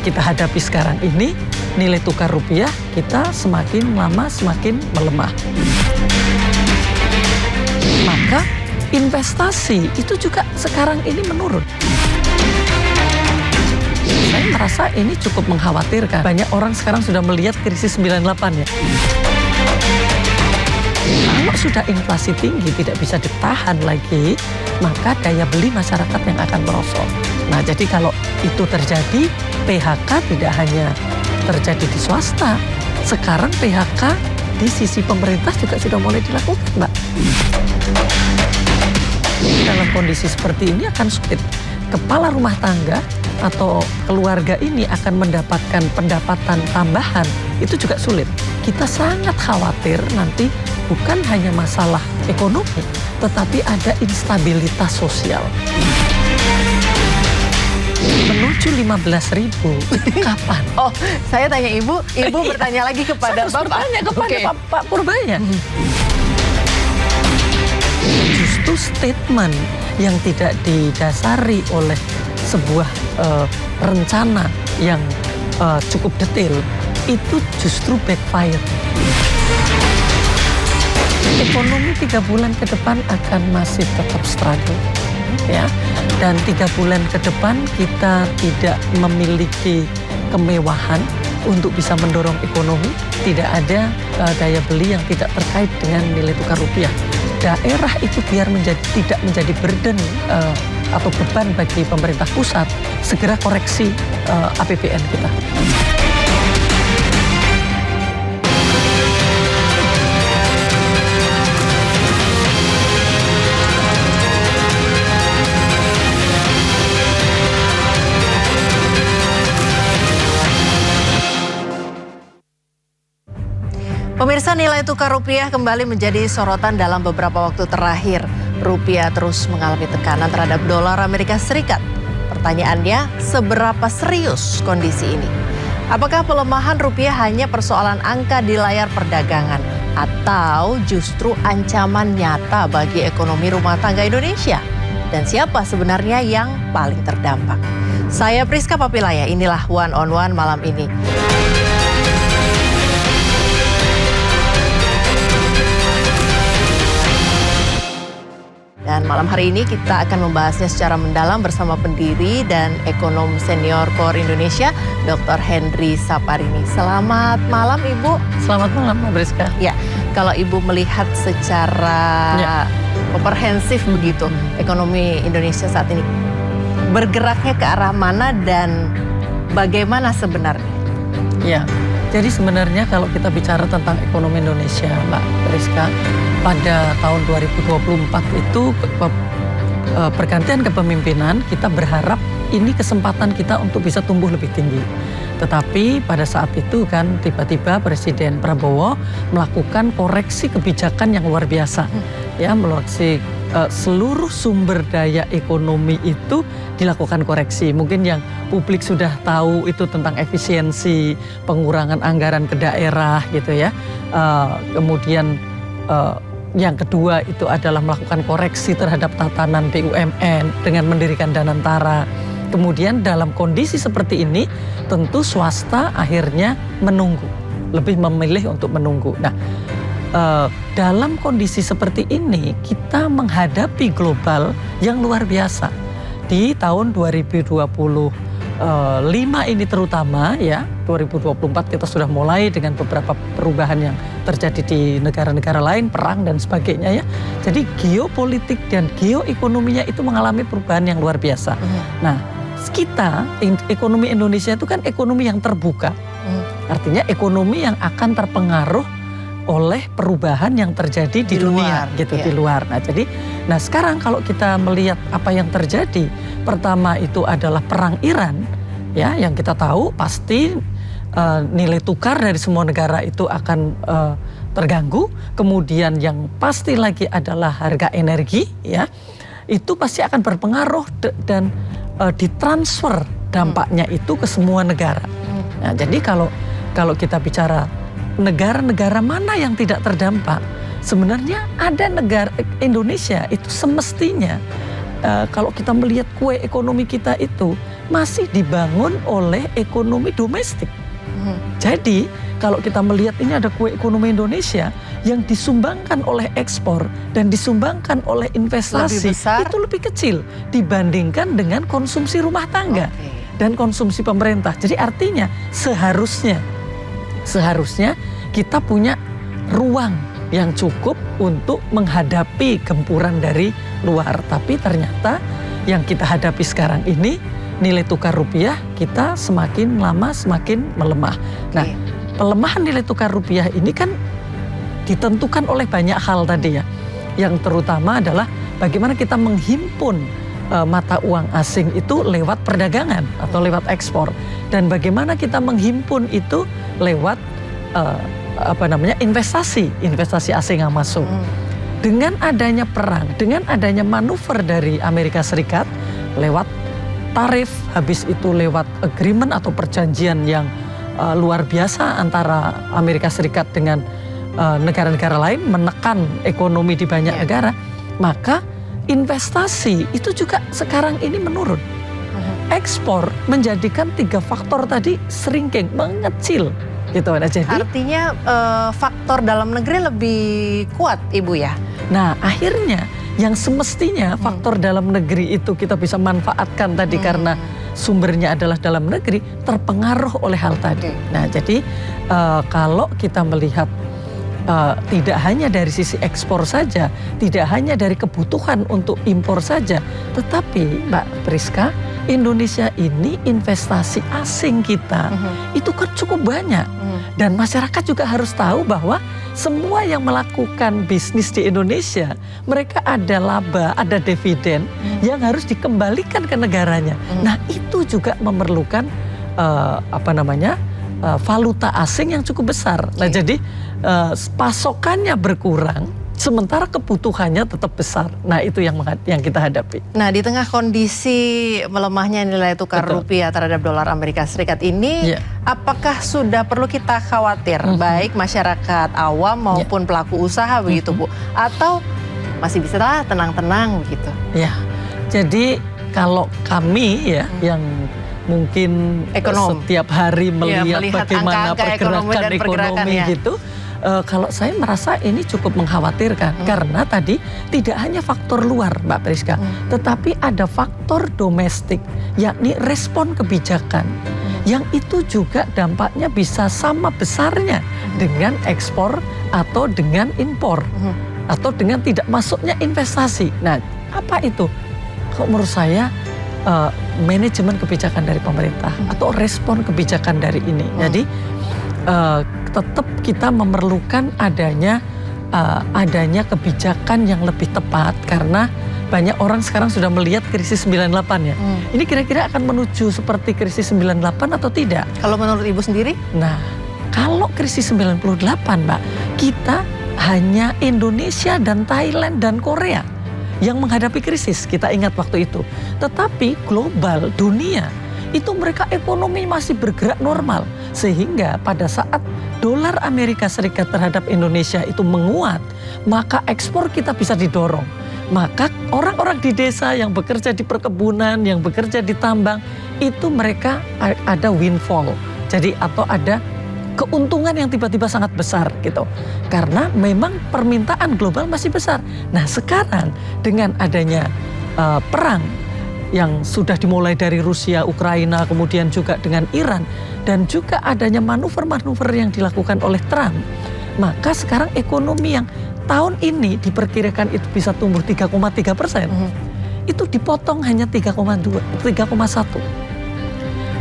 kita hadapi sekarang ini, nilai tukar rupiah kita semakin lama semakin melemah. Maka investasi itu juga sekarang ini menurun. Saya merasa ini cukup mengkhawatirkan. Banyak orang sekarang sudah melihat krisis 98 ya. Kalau sudah inflasi tinggi tidak bisa ditahan lagi, maka daya beli masyarakat yang akan merosot. Nah, jadi kalau itu terjadi, PHK tidak hanya terjadi di swasta, sekarang PHK di sisi pemerintah juga sudah mulai dilakukan, Mbak. Dalam kondisi seperti ini akan sulit. Kepala rumah tangga atau keluarga ini akan mendapatkan pendapatan tambahan, itu juga sulit. Kita sangat khawatir nanti bukan hanya masalah ekonomi, tetapi ada instabilitas sosial. Menuju 15.000, kapan? Oh, saya tanya Ibu bertanya lagi kepada Bapak. Bertanya kepada Pak Purbaya. Justru statement yang tidak didasari oleh sebuah rencana yang cukup detail, itu justru backfire. Ekonomi 3 bulan ke depan akan masih tetap struggle, ya. Dan 3 bulan ke depan kita tidak memiliki kemewahan untuk bisa mendorong ekonomi. Tidak ada daya beli yang tidak terkait dengan nilai tukar rupiah. Daerah itu biar tidak menjadi burden atau beban bagi pemerintah pusat, segera koreksi APBN kita. Pemirsa, nilai tukar rupiah kembali menjadi sorotan dalam beberapa waktu terakhir. Rupiah terus mengalami tekanan terhadap dolar Amerika Serikat. Pertanyaannya, seberapa serius kondisi ini? Apakah pelemahan rupiah hanya persoalan angka di layar perdagangan atau justru ancaman nyata bagi ekonomi rumah tangga Indonesia? Dan siapa sebenarnya yang paling terdampak? Saya Priska Papilaya, inilah One on One malam ini. Dan malam hari ini kita akan membahasnya secara mendalam bersama pendiri dan ekonom senior KOR Indonesia, Dr. Henry Saparini. Selamat malam, Ibu. Selamat malam, Mbak Priska. Ya, kalau Ibu melihat secara komprehensif begitu, ekonomi Indonesia saat ini bergeraknya ke arah mana dan bagaimana sebenarnya? Ya, jadi sebenarnya kalau kita bicara tentang ekonomi Indonesia, Mbak Priska, pada tahun 2024 itu pergantian kepemimpinan, kita berharap ini kesempatan kita untuk bisa tumbuh lebih tinggi. Tetapi pada saat itu kan tiba-tiba Presiden Prabowo melakukan koreksi kebijakan yang luar biasa. Ya, melalui seluruh sumber daya ekonomi itu dilakukan koreksi. Mungkin yang publik sudah tahu itu tentang efisiensi, pengurangan anggaran ke daerah gitu ya. Kemudian yang kedua itu adalah melakukan koreksi terhadap tatanan BUMN dengan mendirikan Danantara. Kemudian dalam kondisi seperti ini tentu swasta akhirnya menunggu, lebih memilih untuk menunggu. Nah, dalam kondisi seperti ini kita menghadapi global yang luar biasa. Di tahun 2025 ini terutama ya, 2024 kita sudah mulai dengan beberapa perubahan yang terjadi di negara-negara lain, perang dan sebagainya ya. Jadi geopolitik dan geoekonominya itu mengalami perubahan yang luar biasa. Nah, kita ekonomi Indonesia itu kan ekonomi yang terbuka. Artinya ekonomi yang akan terpengaruh oleh perubahan yang terjadi di dunia gitu, di luar. Nah, jadi sekarang kalau kita melihat apa yang terjadi, pertama itu adalah perang Iran ya, yang kita tahu pasti nilai tukar dari semua negara itu akan terganggu. Kemudian yang pasti lagi adalah harga energi ya, itu pasti akan berpengaruh dan ditransfer dampaknya itu ke semua negara. Nah, jadi kalau kita bicara negara-negara mana yang tidak terdampak, sebenarnya ada negara Indonesia itu semestinya kalau kita melihat kue ekonomi kita itu masih dibangun oleh ekonomi domestik. Jadi kalau kita melihat ini ada kue ekonomi Indonesia yang disumbangkan oleh ekspor dan disumbangkan oleh investasi itu lebih kecil dibandingkan dengan konsumsi rumah tangga dan konsumsi pemerintah. Jadi artinya seharusnya kita punya ruang yang cukup untuk menghadapi gempuran dari luar. Tapi ternyata yang kita hadapi sekarang ini nilai tukar rupiah kita semakin lama semakin melemah. Nah, pelemahan nilai tukar rupiah ini kan ditentukan oleh banyak hal tadi ya. Yang terutama adalah bagaimana kita menghimpun mata uang asing itu lewat perdagangan atau lewat ekspor. Dan bagaimana kita menghimpun itu lewat investasi asing yang masuk. Dengan adanya perang, dengan adanya manuver dari Amerika Serikat lewat tarif, habis itu lewat agreement atau perjanjian yang luar biasa antara Amerika Serikat dengan negara-negara lain menekan ekonomi di banyak negara, maka investasi itu juga sekarang ini menurun. Ekspor menjadikan 3 faktor tadi shrinking, mengecil gitu. Nah, jadi artinya faktor dalam negeri lebih kuat, Ibu ya. Nah, akhirnya yang semestinya faktor dalam negeri itu kita bisa manfaatkan tadi karena sumbernya adalah dalam negeri terpengaruh oleh hal tadi. Nah, jadi kalau kita melihat tidak hanya dari sisi ekspor saja, tidak hanya dari kebutuhan untuk impor saja, tetapi Mbak Priska, Indonesia ini investasi asing kita itu kan cukup banyak. Dan masyarakat juga harus tahu bahwa semua yang melakukan bisnis di Indonesia, mereka ada laba, ada dividen yang harus dikembalikan ke negaranya. Nah, itu juga memerlukan valuta asing yang cukup besar. Nah, jadi pasokannya berkurang, sementara kebutuhannya tetap besar. Nah, itu yang kita hadapi. Nah, di tengah kondisi melemahnya nilai tukar rupiah terhadap dolar Amerika Serikat ini, apakah sudah perlu kita khawatir, baik masyarakat awam maupun pelaku usaha begitu, Bu? Atau masih bisa tenang-tenang begitu? Ya, jadi kalau kami ya yang mungkin setiap hari melihat bagaimana angka-angka pergerakan ekonomi gitu. Kalau saya merasa ini cukup mengkhawatirkan karena tadi tidak hanya faktor luar Mbak Priska, tetapi ada faktor domestik, yakni respon kebijakan yang itu juga dampaknya bisa sama besarnya dengan ekspor atau dengan impor atau dengan tidak masuknya investasi. Nah, apa itu? Kok menurut saya manajemen kebijakan dari pemerintah atau respon kebijakan dari ini. Jadi tetap kita memerlukan adanya kebijakan yang lebih tepat karena banyak orang sekarang sudah melihat krisis 98 ya. Ini kira-kira akan menuju seperti krisis 98 atau tidak? Kalau menurut Ibu sendiri? Nah, kalau krisis 98 Mbak, kita hanya Indonesia dan Thailand dan Korea yang menghadapi krisis, kita ingat waktu itu. Tetapi global, dunia, itu mereka ekonomi masih bergerak normal. Sehingga pada saat dolar Amerika Serikat terhadap Indonesia itu menguat, maka ekspor kita bisa didorong. Maka orang-orang di desa yang bekerja di perkebunan, yang bekerja di tambang, itu mereka ada windfall. Jadi atau ada keuntungan yang tiba-tiba sangat besar gitu. Karena memang permintaan global masih besar. Nah, sekarang dengan adanya perang yang sudah dimulai dari Rusia, Ukraina, kemudian juga dengan Iran, dan juga adanya manuver-manuver yang dilakukan oleh Trump, maka sekarang ekonomi yang tahun ini diperkirakan itu bisa tumbuh 3,3%, itu dipotong hanya 3,1%.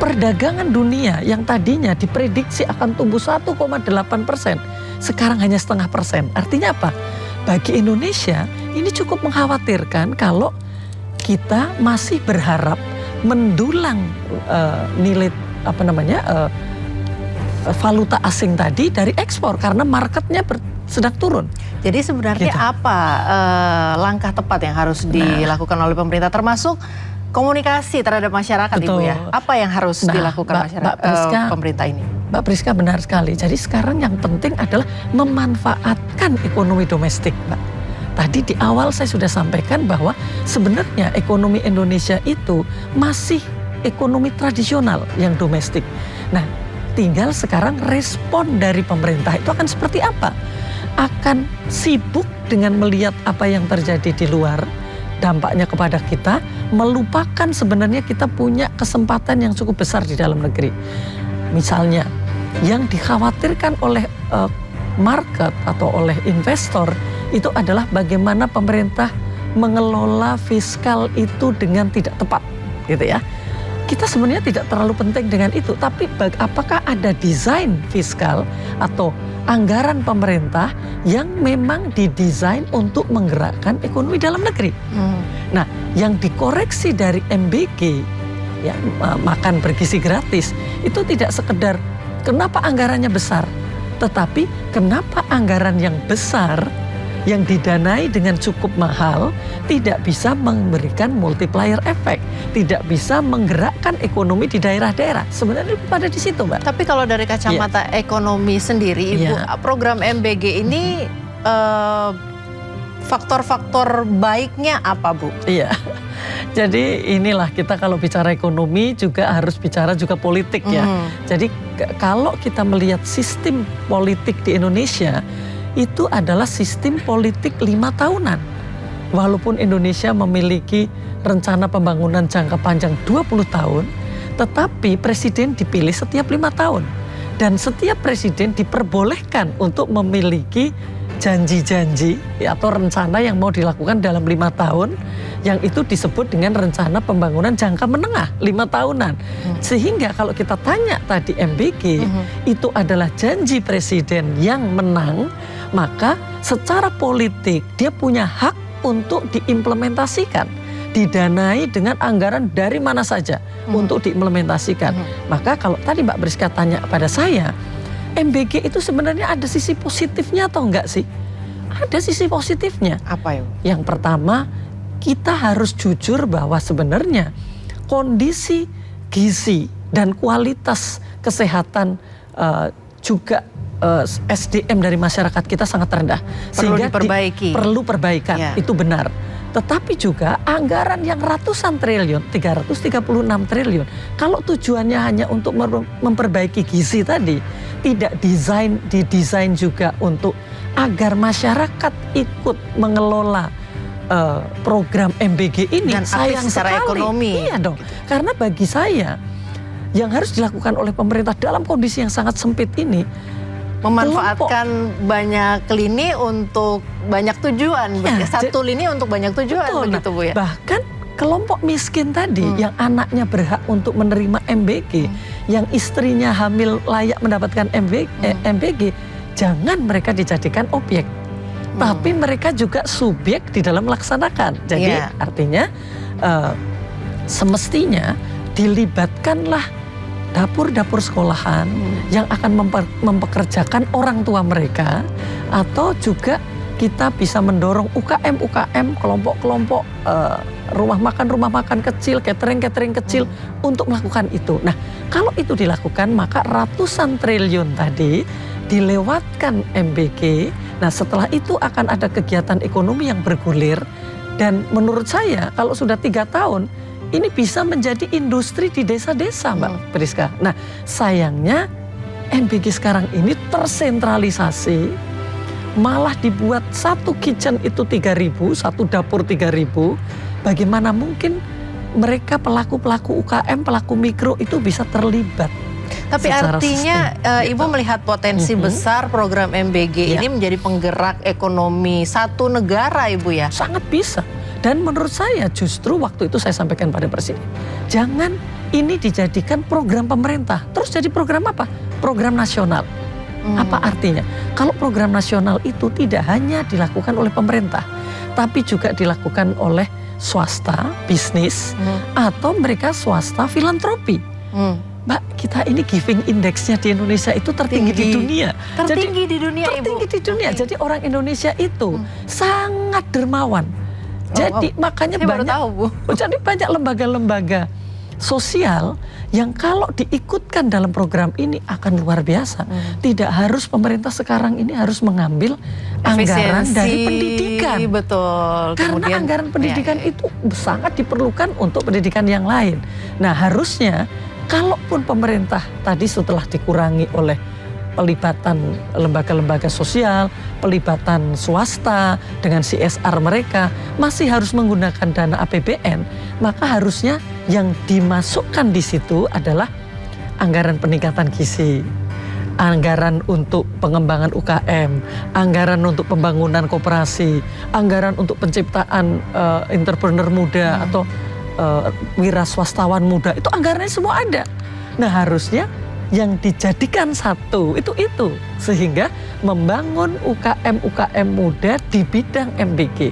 Perdagangan dunia yang tadinya diprediksi akan tumbuh 1,8%, sekarang hanya 0,5%. Artinya apa? Bagi Indonesia ini cukup mengkhawatirkan kalau kita masih berharap mendulang nilai valuta asing tadi dari ekspor karena marketnya sedang turun. Jadi sebenarnya apa langkah tepat yang harus dilakukan oleh pemerintah, termasuk komunikasi terhadap masyarakat? Betul. Ibu ya? Apa yang harus dilakukan pemerintah ini? Mbak Priska benar sekali. Jadi sekarang yang penting adalah memanfaatkan ekonomi domestik, Mbak. Tadi di awal saya sudah sampaikan bahwa sebenarnya ekonomi Indonesia itu masih ekonomi tradisional yang domestik. Nah, tinggal sekarang respon dari pemerintah itu akan seperti apa? Akan sibuk dengan melihat apa yang terjadi di luar, dampaknya kepada kita, melupakan sebenarnya kita punya kesempatan yang cukup besar di dalam negeri. Misalnya, yang dikhawatirkan oleh market atau oleh investor itu adalah bagaimana pemerintah mengelola fiskal itu dengan tidak tepat, gitu ya. Kita sebenarnya tidak terlalu penting dengan itu, tapi apakah ada desain fiskal atau anggaran pemerintah yang memang didesain untuk menggerakkan ekonomi dalam negeri? Nah, yang dikoreksi dari MBG, ya, makan bergizi gratis, itu tidak sekedar kenapa anggarannya besar, tetapi kenapa anggaran yang besar yang didanai dengan cukup mahal tidak bisa memberikan multiplier effect, tidak bisa menggerakkan ekonomi di daerah-daerah. Sebenarnya pada di situ, Mbak. Tapi kalau dari kacamata ekonomi sendiri, Ibu, program MBG ini faktor-faktor baiknya apa, Bu? Iya. Jadi inilah kita kalau bicara ekonomi juga harus bicara juga politik ya. Jadi kalau kita melihat sistem politik di Indonesia, itu adalah sistem politik 5 tahunan. Walaupun Indonesia memiliki rencana pembangunan jangka panjang 20 tahun, tetapi presiden dipilih setiap 5 tahun. Dan setiap presiden diperbolehkan untuk memiliki janji-janji atau rencana yang mau dilakukan dalam 5 tahun, yang itu disebut dengan rencana pembangunan jangka menengah 5 tahunan. Sehingga kalau kita tanya tadi MBG, itu adalah janji presiden yang menang, maka secara politik dia punya hak untuk diimplementasikan, didanai dengan anggaran dari mana saja untuk diimplementasikan. Maka kalau tadi Mbak Priska tanya pada saya, MBG itu sebenarnya ada sisi positifnya atau enggak sih? Ada sisi positifnya. Apa ya? Yang pertama, kita harus jujur bahwa sebenarnya kondisi gizi dan kualitas kesehatan juga SDM dari masyarakat kita sangat rendah. Perlu diperbaiki. Perlu perbaikan, ya. Itu benar. Tetapi juga anggaran yang ratusan triliun, 336 triliun. Kalau tujuannya hanya untuk memperbaiki gizi tadi, tidak didesain juga untuk agar masyarakat ikut mengelola program MBG ini. Dan sayang secara sekali. Ekonomi. Iya dong. Karena bagi saya yang harus dilakukan oleh pemerintah dalam kondisi yang sangat sempit ini, memanfaatkan banyak lini untuk banyak tujuan, satu lini untuk banyak tujuan, betul, begitu Bu ya. Bahkan kelompok miskin tadi yang anaknya berhak untuk menerima MBG, yang istrinya hamil layak mendapatkan MBG, jangan mereka dijadikan objek, tapi mereka juga subjek di dalam melaksanakan. Jadi artinya semestinya dilibatkanlah dapur-dapur sekolahan yang akan mempekerjakan orang tua mereka, atau juga kita bisa mendorong UKM, kelompok-kelompok rumah makan kecil, catering kecil untuk melakukan itu. Nah, kalau itu dilakukan maka ratusan triliun tadi dilewatkan MBG. Nah, setelah itu akan ada kegiatan ekonomi yang bergulir, dan menurut saya kalau sudah 3 tahun ini bisa menjadi industri di desa-desa, Mbak Priska. Nah, sayangnya MBG sekarang ini tersentralisasi, malah dibuat satu kitchen itu 3.000, satu dapur 3.000. Bagaimana mungkin mereka pelaku-pelaku UKM, pelaku mikro itu bisa terlibat? Tapi artinya Ibu melihat potensi besar program MBG ini menjadi penggerak ekonomi satu negara, Ibu ya? Sangat bisa. Dan menurut saya justru waktu itu saya sampaikan pada Presiden, jangan ini dijadikan program pemerintah. Terus jadi program apa? Program nasional. Apa artinya? Kalau program nasional itu tidak hanya dilakukan oleh pemerintah, tapi juga dilakukan oleh swasta, bisnis, atau mereka swasta filantropi. Mbak, kita ini giving indexnya di Indonesia itu tertinggi di dunia. Tertinggi di dunia, Ibu. Tertinggi di dunia. Jadi orang Indonesia itu sangat dermawan. Jadi makanya banyak, tahu, Bu. Jadi banyak lembaga-lembaga sosial yang kalau diikutkan dalam program ini akan luar biasa. Tidak harus pemerintah sekarang ini harus mengambil anggaran dari pendidikan. Betul. Karena Kemudian, anggaran pendidikan itu sangat diperlukan untuk pendidikan yang lain. Nah, harusnya kalaupun pemerintah tadi setelah dikurangi oleh pelibatan lembaga-lembaga sosial, pelibatan swasta dengan CSR mereka, masih harus menggunakan dana APBN, maka harusnya yang dimasukkan di situ adalah anggaran peningkatan gizi, anggaran untuk pengembangan UKM, anggaran untuk pembangunan koperasi, anggaran untuk penciptaan entrepreneur muda atau wira swastawan muda, itu anggarannya semua ada. Nah, harusnya yang dijadikan satu itu sehingga membangun UKM muda di bidang MBG,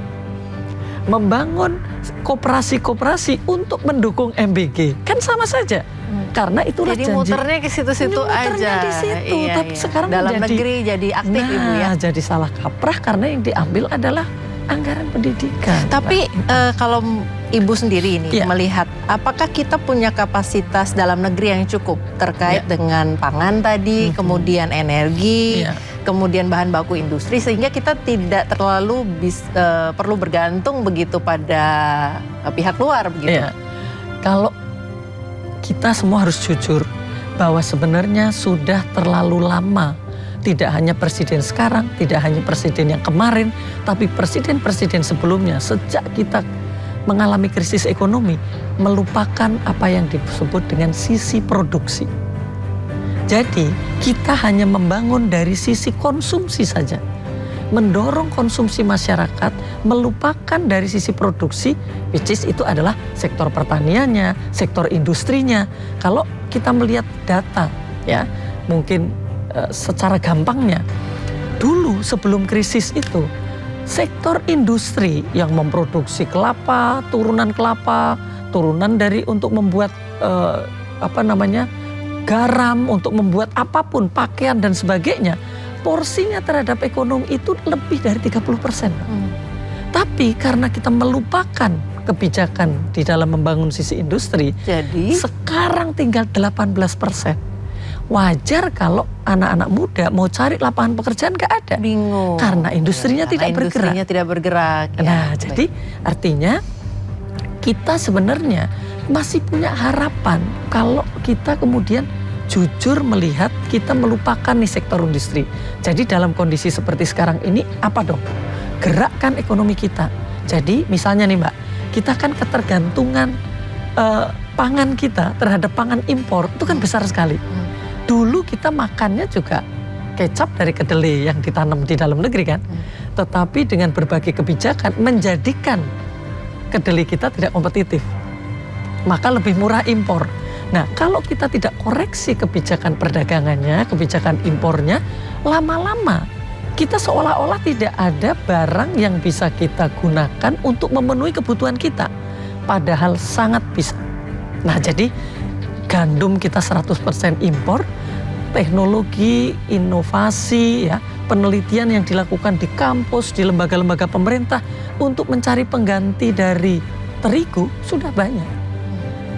membangun koperasi-koperasi untuk mendukung MBG, kan sama saja. Karena itulah jadi janji. muternya ke situ-situ aja. Di situ. Iya, Tapi sekarang dalam negeri jadi aktif Ibu ya. Jadi salah kaprah karena yang diambil adalah anggaran pendidikan. Tapi kalau Ibu sendiri ini melihat, apakah kita punya kapasitas dalam negeri yang cukup terkait dengan pangan tadi, kemudian energi, kemudian bahan baku industri, sehingga kita tidak terlalu perlu bergantung begitu pada pihak luar begitu? Iya. Kalau kita semua harus jujur bahwa sebenarnya sudah terlalu lama. Tidak hanya presiden sekarang, tidak hanya presiden yang kemarin, tapi presiden-presiden sebelumnya sejak kita mengalami krisis ekonomi melupakan apa yang disebut dengan sisi produksi. Jadi kita hanya membangun dari sisi konsumsi saja, mendorong konsumsi masyarakat, melupakan dari sisi produksi, which is itu adalah sektor pertaniannya, sektor industrinya. Kalau kita melihat data, ya mungkin secara gampangnya, dulu sebelum krisis itu sektor industri yang memproduksi kelapa, turunan dari untuk membuat garam, untuk membuat apapun, pakaian dan sebagainya, porsinya terhadap ekonomi itu lebih dari 30%. Tapi karena kita melupakan kebijakan di dalam membangun sisi industri, jadi sekarang tinggal 18%. Wajar kalau anak-anak muda mau cari lapangan pekerjaan nggak ada. Bingung. Karena industrinya tidak bergerak. Nah, jadi artinya kita sebenarnya masih punya harapan kalau kita kemudian jujur melihat kita melupakan nih sektor industri. Jadi dalam kondisi seperti sekarang ini apa dong? Gerakkan ekonomi kita. Jadi misalnya nih Mbak, kita kan ketergantungan pangan kita terhadap pangan impor itu kan besar sekali. Dulu kita makannya juga kecap dari kedelai yang ditanam di dalam negeri kan. Tetapi dengan berbagai kebijakan menjadikan kedelai kita tidak kompetitif. Maka lebih murah impor. Nah, kalau kita tidak koreksi kebijakan perdagangannya, kebijakan impornya, lama-lama kita seolah-olah tidak ada barang yang bisa kita gunakan untuk memenuhi kebutuhan kita. Padahal sangat bisa. Nah, jadi gandum kita 100% impor, teknologi, inovasi, ya, penelitian yang dilakukan di kampus, di lembaga-lembaga pemerintah untuk mencari pengganti dari terigu sudah banyak.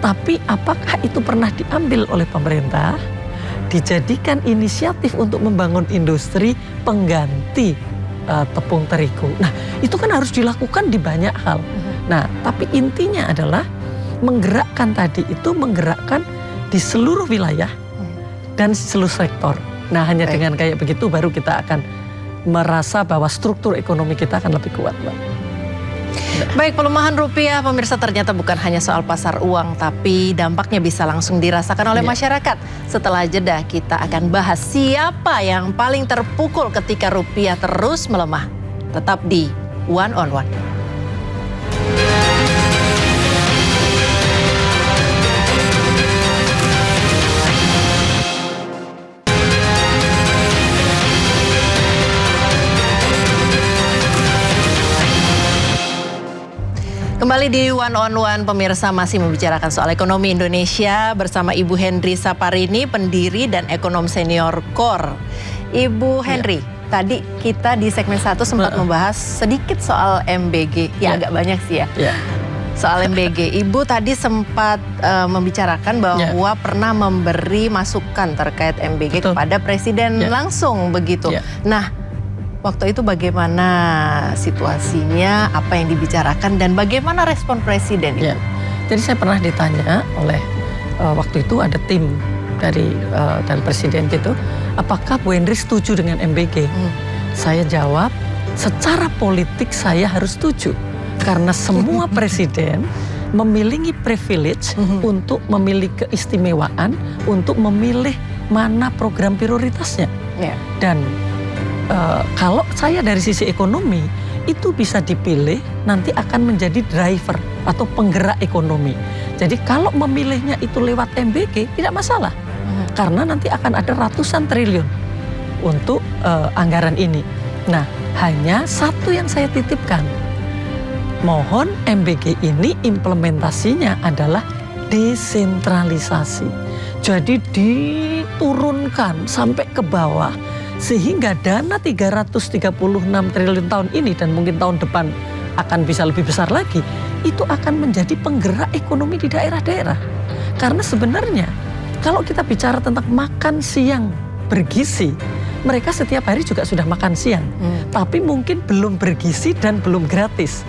Tapi apakah itu pernah diambil oleh pemerintah? Dijadikan inisiatif untuk membangun industri pengganti tepung terigu. Nah, itu kan harus dilakukan di banyak hal. Nah, tapi intinya adalah menggerakkan di seluruh wilayah dan seluruh sektor. Nah, hanya dengan kayak begitu baru kita akan merasa bahwa struktur ekonomi kita akan lebih kuat, Mbak. Baik, pelemahan rupiah pemirsa ternyata bukan hanya soal pasar uang, tapi dampaknya bisa langsung dirasakan oleh masyarakat. Setelah jeda kita akan bahas siapa yang paling terpukul ketika rupiah terus melemah. Tetap di One on One. Kembali di One on One, pemirsa masih membicarakan soal ekonomi Indonesia bersama Ibu Henry Saparini, pendiri dan ekonom senior KOR. Ibu Henry, tadi kita di segmen 1 sempat membahas sedikit soal MBG, agak banyak sih ya. soal MBG. Ibu tadi sempat membicarakan bahwa pernah memberi masukan terkait MBG Betul. kepada Presiden langsung begitu. Nah, waktu itu bagaimana situasinya, apa yang dibicarakan dan bagaimana respon Presiden itu? Jadi saya pernah ditanya oleh waktu itu ada tim dari Presiden gitu, apakah Bu Henry setuju dengan MBG? Saya jawab, secara politik saya harus setuju. Karena semua presiden memiliki privilege untuk memilih keistimewaan, untuk memilih mana program prioritasnya. Dan kalau saya dari sisi ekonomi, itu bisa dipilih nanti akan menjadi driver atau penggerak ekonomi. Jadi kalau memilihnya itu lewat MBG tidak masalah. Karena nanti akan ada ratusan triliun untuk anggaran ini. Nah, hanya satu yang saya titipkan. Mohon MBG ini implementasinya adalah desentralisasi. Jadi diturunkan sampai ke bawah sehingga dana 336 triliun tahun ini dan mungkin tahun depan akan bisa lebih besar lagi, itu akan menjadi penggerak ekonomi di daerah-daerah. Karena sebenarnya kalau kita bicara tentang makan siang bergizi, mereka setiap hari juga sudah makan siang, tapi mungkin belum bergizi dan belum gratis.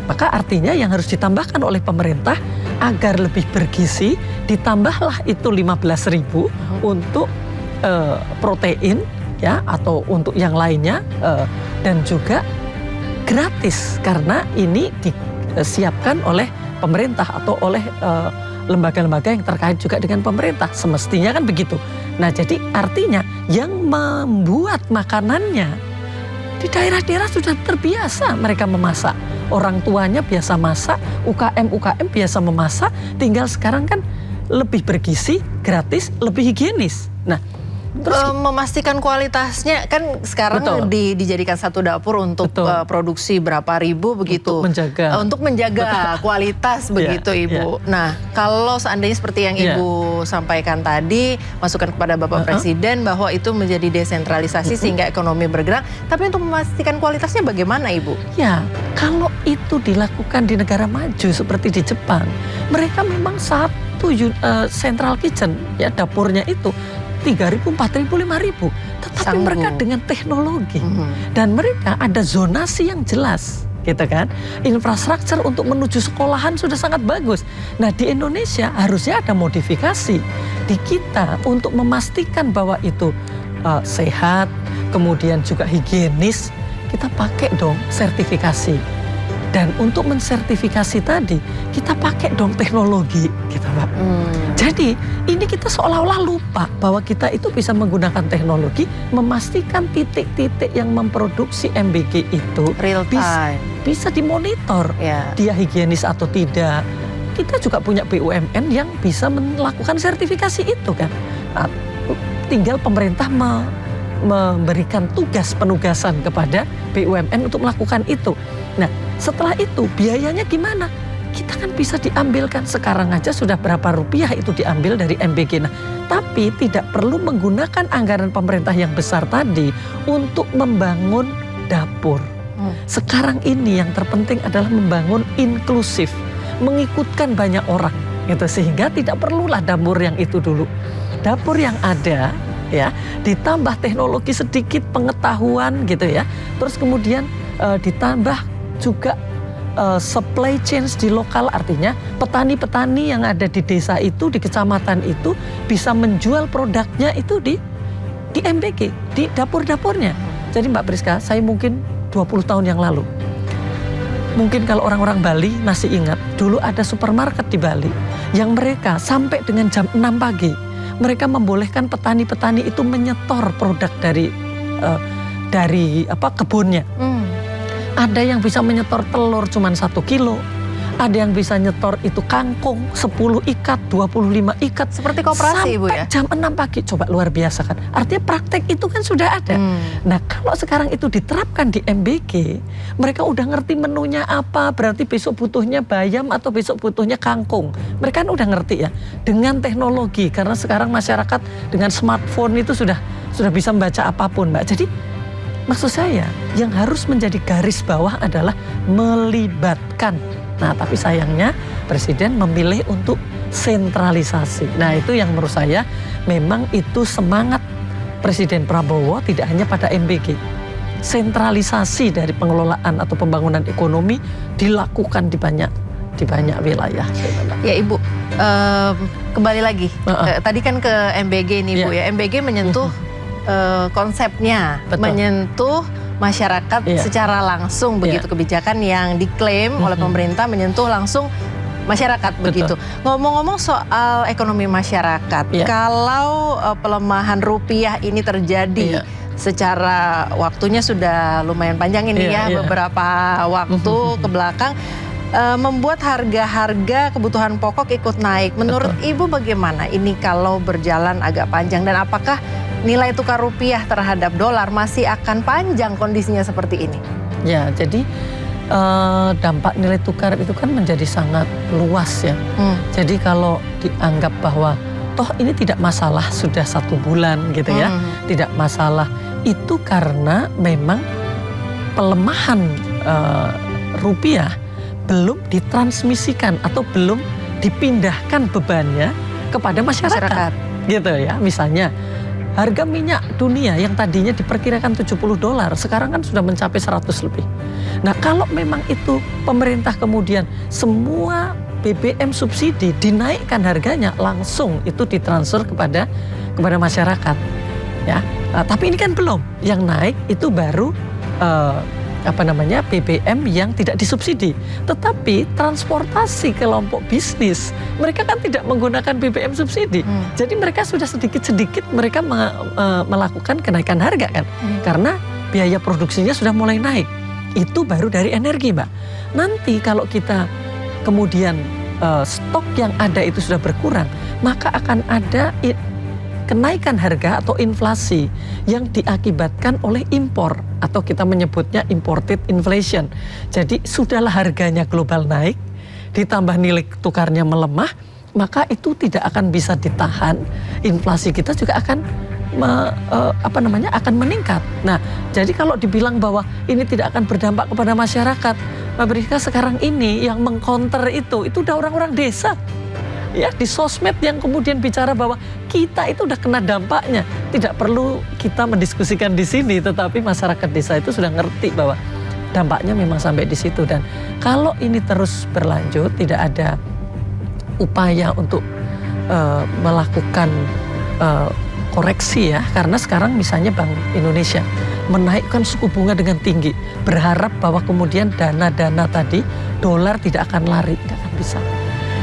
Maka artinya yang harus ditambahkan oleh pemerintah agar lebih bergizi, ditambahlah itu 15.000 untuk protein ya atau untuk yang lainnya dan juga gratis karena ini disiapkan oleh pemerintah atau oleh lembaga-lembaga yang terkait juga dengan pemerintah. Semestinya kan begitu. Nah, jadi artinya yang membuat makanannya di daerah-daerah sudah terbiasa mereka memasak. Orang tuanya biasa masak, UKM biasa memasak, tinggal sekarang kan lebih bergizi, gratis, lebih higienis. Nah, terus memastikan kualitasnya kan sekarang dijadikan satu dapur untuk produksi berapa ribu begitu untuk menjaga kualitas begitu Ibu. Nah, kalau seandainya seperti yang Ibu sampaikan tadi, masukan kepada Bapak Presiden bahwa itu menjadi desentralisasi sehingga ekonomi bergerak, tapi untuk memastikan kualitasnya bagaimana Ibu? Ya, kalau itu dilakukan di negara maju seperti di Jepang, mereka memang satu central kitchen ya, dapurnya itu 3.000, 4.000, 5.000. Tetapi mereka dengan teknologi. Dan mereka ada zonasi yang jelas. Gitu kan. Infrastruktur untuk menuju sekolahan sudah sangat bagus. Nah, di Indonesia harusnya ada modifikasi di kita untuk memastikan bahwa itu sehat, kemudian juga higienis. Kita pakai dong sertifikasi. Dan untuk mensertifikasi tadi, kita pakai dong teknologi, gitu Pak. Jadi ini kita seolah-olah lupa bahwa kita itu bisa menggunakan teknologi, memastikan titik-titik yang memproduksi MBG itu real time. Bisa dimonitor, dia higienis atau tidak. Kita juga punya BUMN yang bisa melakukan sertifikasi itu kan. Nah, tinggal pemerintah memberikan penugasan kepada BUMN untuk melakukan itu. Nah, setelah itu biayanya gimana? Kita kan bisa diambilkan sekarang aja sudah berapa rupiah itu diambil dari MBG. Nah, tapi tidak perlu menggunakan anggaran pemerintah yang besar tadi untuk membangun dapur. Sekarang ini yang terpenting adalah membangun inklusif, mengikutkan banyak orang, gitu sehingga tidak perlulah dapur yang itu dulu. Dapur yang ada ya, ditambah teknologi sedikit pengetahuan gitu ya. Terus kemudian ditambah juga supply chain di lokal, artinya petani-petani yang ada di desa itu, di kecamatan itu bisa menjual produknya itu di MBG, di dapur-dapurnya. Jadi Mbak Priska, saya mungkin 20 tahun yang lalu, mungkin kalau orang-orang Bali masih ingat, dulu ada supermarket di Bali yang mereka sampai dengan jam 6 pagi, mereka membolehkan petani-petani itu menyetor produk dari kebunnya. Ada yang bisa menyetor telur cuma 1 kilo. Ada yang bisa nyetor itu kangkung 10 ikat, 25 ikat. Seperti koperasi Ibu ya? Sampai jam 6 pagi, coba luar biasa kan. Artinya praktek itu kan sudah ada. Nah, kalau sekarang itu diterapkan di MBG, mereka udah ngerti menunya apa, berarti besok butuhnya bayam atau besok butuhnya kangkung. Mereka kan udah ngerti ya. Dengan teknologi, karena sekarang masyarakat dengan smartphone itu sudah bisa membaca apapun Mbak. Jadi maksud saya yang harus menjadi garis bawah adalah melibatkan Nah, tapi sayangnya Presiden memilih untuk sentralisasi. Nah, itu yang menurut saya memang itu semangat Presiden Prabowo tidak hanya pada MBG. Sentralisasi dari pengelolaan atau pembangunan ekonomi dilakukan di banyak wilayah. Ya Ibu, kembali lagi. Tadi kan ke MBG nih Bu ya. MBG menyentuh konsepnya, Betul. menyentuh masyarakat secara langsung begitu, kebijakan yang diklaim oleh pemerintah menyentuh langsung masyarakat begitu. Ngomong-ngomong soal ekonomi masyarakat, kalau pelemahan rupiah ini terjadi secara waktunya sudah lumayan panjang ini beberapa waktu ke belakang, membuat harga-harga kebutuhan pokok ikut naik. Menurut Ibu bagaimana ini kalau berjalan agak panjang, dan apakah nilai tukar rupiah terhadap dolar masih akan panjang kondisinya seperti ini? Ya, jadi dampak nilai tukar itu kan menjadi sangat luas ya. Jadi kalau dianggap bahwa toh ini tidak masalah sudah 1 bulan gitu ya, tidak masalah, itu karena memang pelemahan rupiah belum ditransmisikan atau belum dipindahkan bebannya kepada masyarakat. Gitu ya. Misalnya harga minyak dunia yang tadinya diperkirakan $70 sekarang kan sudah mencapai 100 lebih. Nah, kalau memang itu pemerintah kemudian semua BBM subsidi dinaikkan harganya, langsung itu ditransfer kepada masyarakat. Ya. Nah, tapi ini kan belum. Yang naik itu baru BBM yang tidak disubsidi. Tetapi transportasi kelompok bisnis, mereka kan tidak menggunakan BBM subsidi. Jadi mereka sudah sedikit-sedikit mereka melakukan kenaikan harga kan. Karena biaya produksinya sudah mulai naik. Itu baru dari energi, Mbak. Nanti kalau kita kemudian stok yang ada itu sudah berkurang, maka akan ada kenaikan harga atau inflasi yang diakibatkan oleh impor, atau kita menyebutnya imported inflation. Jadi sudahlah harganya global naik, ditambah nilai tukarnya melemah, maka itu tidak akan bisa ditahan. Inflasi kita juga akan akan meningkat. Nah, jadi kalau dibilang bahwa ini tidak akan berdampak kepada masyarakat, Mbak Priska, sekarang ini yang mengcounter itu udah orang-orang desa. Ya, di sosmed yang kemudian bicara bahwa kita itu udah kena dampaknya. Tidak perlu kita mendiskusikan di sini, tetapi masyarakat desa itu sudah ngerti bahwa dampaknya memang sampai di situ. Dan kalau ini terus berlanjut, tidak ada upaya untuk melakukan koreksi ya, karena sekarang misalnya Bank Indonesia menaikkan suku bunga dengan tinggi, berharap bahwa kemudian dana-dana tadi, dolar tidak akan lari, tidak akan bisa.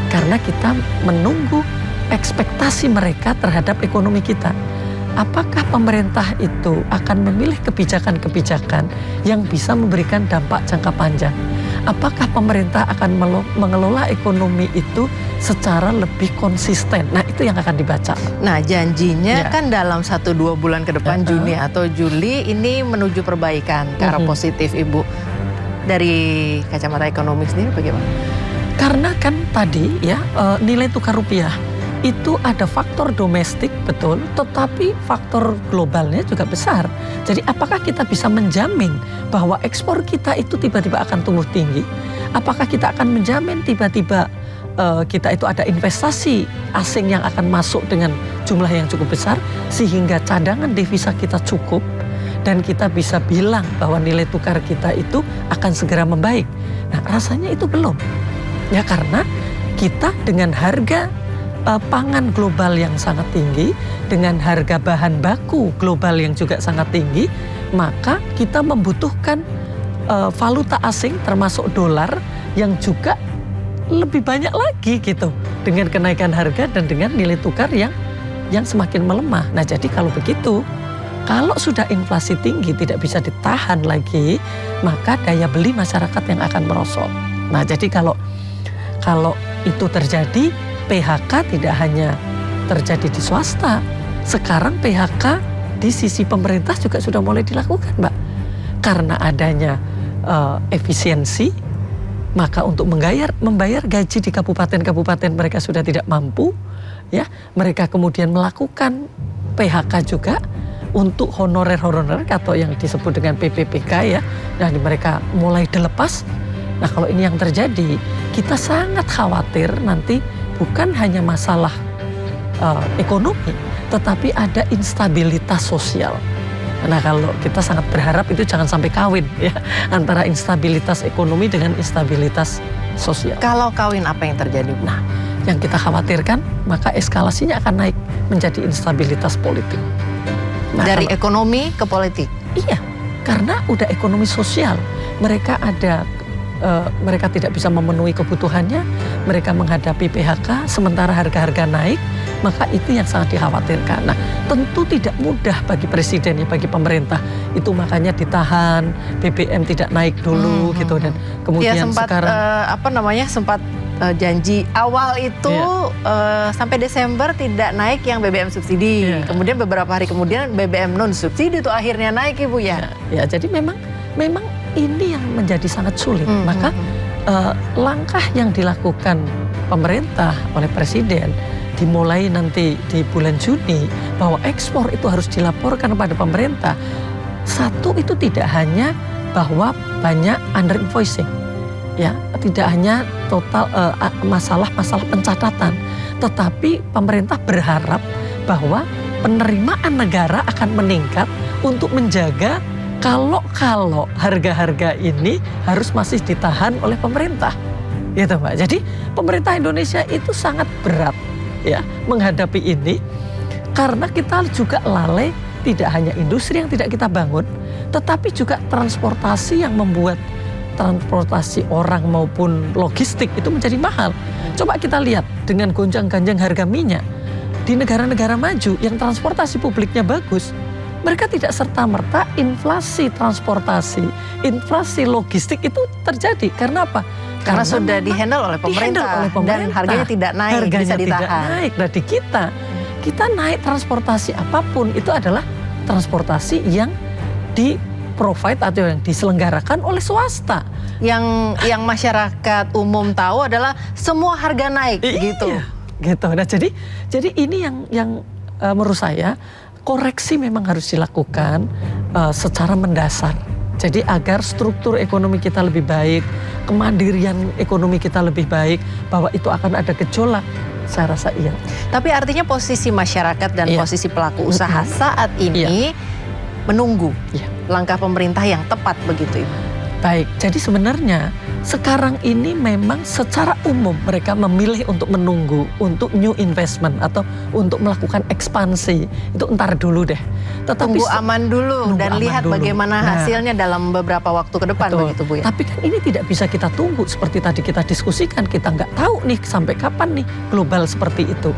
Karena kita menunggu ekspektasi mereka terhadap ekonomi kita. Apakah pemerintah itu akan memilih kebijakan-kebijakan yang bisa memberikan dampak jangka panjang? Apakah pemerintah akan mengelola ekonomi itu secara lebih konsisten? Nah, itu yang akan dibaca. Nah, janjinya kan dalam 1-2 bulan ke depan, Juni atau Juli, ini menuju perbaikan ke arah positif, Ibu. Dari kacamata ekonomi sendiri bagaimana? Karena kan tadi ya nilai tukar rupiah itu ada faktor domestik betul, tetapi faktor globalnya juga besar. Jadi apakah kita bisa menjamin bahwa ekspor kita itu tiba-tiba akan tumbuh tinggi? Apakah kita akan menjamin tiba-tiba kita itu ada investasi asing yang akan masuk dengan jumlah yang cukup besar sehingga cadangan devisa kita cukup dan kita bisa bilang bahwa nilai tukar kita itu akan segera membaik? Nah, rasanya itu belum. Ya, karena kita dengan harga pangan global yang sangat tinggi, dengan harga bahan baku global yang juga sangat tinggi, maka kita membutuhkan valuta asing termasuk dolar yang juga lebih banyak lagi gitu, dengan kenaikan harga dan dengan nilai tukar yang semakin melemah. Nah, jadi kalau begitu, kalau sudah inflasi tinggi tidak bisa ditahan lagi, maka daya beli masyarakat yang akan merosot. Nah, jadi kalau itu terjadi, PHK tidak hanya terjadi di swasta. Sekarang PHK di sisi pemerintah juga sudah mulai dilakukan, Mbak. Karena adanya efisiensi, maka untuk membayar gaji di kabupaten-kabupaten mereka sudah tidak mampu, ya. Mereka kemudian melakukan PHK juga untuk honorer-honorer atau yang disebut dengan PPPK ya. Dan mereka mulai dilepas. Nah, kalau ini yang terjadi, kita sangat khawatir nanti bukan hanya masalah ekonomi, tetapi ada instabilitas sosial. Nah, kalau kita sangat berharap itu jangan sampai kawin ya, antara instabilitas ekonomi dengan instabilitas sosial. Kalau kawin apa yang terjadi, Bu? Nah, yang kita khawatirkan maka eskalasinya akan naik menjadi instabilitas politik. Nah, dari ekonomi ke politik? Iya, karena udah ekonomi sosial. Mereka mereka tidak bisa memenuhi kebutuhannya, mereka menghadapi PHK, sementara harga-harga naik, maka itu yang sangat dikhawatirkan. Nah, tentu tidak mudah bagi presiden ya, bagi pemerintah. Itu makanya ditahan, BBM tidak naik dulu gitu, dan kemudian ya, sempat, sekarang sempat janji awal itu sampai Desember tidak naik yang BBM subsidi. Kemudian beberapa hari kemudian BBM non subsidi itu akhirnya naik, Ibu ya. Ya, jadi memang ini yang menjadi sangat sulit. Maka langkah yang dilakukan pemerintah oleh presiden dimulai nanti di bulan Juni bahwa ekspor itu harus dilaporkan kepada pemerintah. Satu, itu tidak hanya bahwa banyak under invoicing, ya, tidak hanya total masalah-masalah pencatatan, tetapi pemerintah berharap bahwa penerimaan negara akan meningkat untuk menjaga kalau harga-harga ini harus masih ditahan oleh pemerintah, gitu Mbak. Jadi pemerintah Indonesia itu sangat berat ya menghadapi ini, karena kita juga lalai, tidak hanya industri yang tidak kita bangun, tetapi juga transportasi yang membuat transportasi orang maupun logistik itu menjadi mahal. Coba kita lihat dengan gonjang-ganjing harga minyak di negara-negara maju yang transportasi publiknya bagus, mereka tidak serta-merta inflasi transportasi, inflasi logistik itu terjadi. Karena apa? Karena sudah dihandle oleh pemerintah, dan harganya tidak naik, bisa ditahan. Tidak naik. Nah, di kita naik transportasi apapun itu adalah transportasi yang di-provide atau yang diselenggarakan oleh swasta. Yang masyarakat umum tahu adalah semua harga naik, gitu. Nah, jadi ini yang menurut saya koreksi memang harus dilakukan secara mendasar. Jadi agar struktur ekonomi kita lebih baik, kemandirian ekonomi kita lebih baik, bahwa itu akan ada gejolak, saya rasa iya. Tapi artinya posisi masyarakat dan posisi pelaku usaha saat ini menunggu langkah pemerintah yang tepat, begitu Ibu? Baik, jadi sebenarnya sekarang ini memang secara umum mereka memilih untuk menunggu, untuk new investment atau untuk melakukan ekspansi. Itu entar dulu deh. Tetapi tunggu aman dulu dan lihat bagaimana hasilnya dalam beberapa waktu ke depan, begitu Bu ya. Tapi kan ini tidak bisa kita tunggu, seperti tadi kita diskusikan, kita nggak tahu nih sampai kapan nih global seperti itu.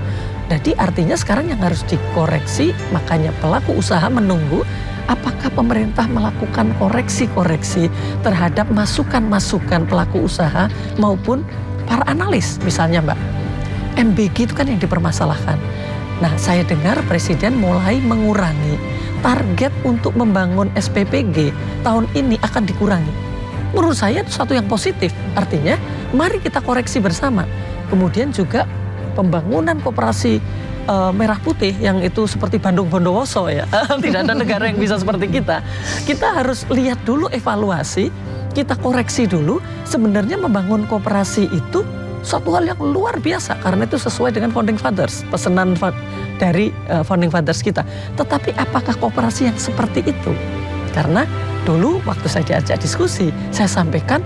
Jadi artinya sekarang yang harus dikoreksi, makanya pelaku usaha menunggu apakah pemerintah melakukan koreksi-koreksi terhadap masukan-masukan pelaku usaha maupun para analis. Misalnya Mbak, MBG itu kan yang dipermasalahkan. Nah, saya dengar Presiden mulai mengurangi target untuk membangun SPPG tahun ini akan dikurangi. Menurut saya itu satu yang positif. Artinya mari kita koreksi bersama. Kemudian juga pembangunan koperasi merah putih yang itu seperti Bandung Bondowoso ya. Tidak ada negara yang bisa seperti kita. Kita harus lihat dulu, evaluasi, kita koreksi dulu. Sebenarnya membangun koperasi itu suatu hal yang luar biasa karena itu sesuai dengan founding fathers, pesanan dari founding fathers kita. Tetapi apakah koperasi yang seperti itu? Karena dulu waktu saya diajak diskusi, saya sampaikan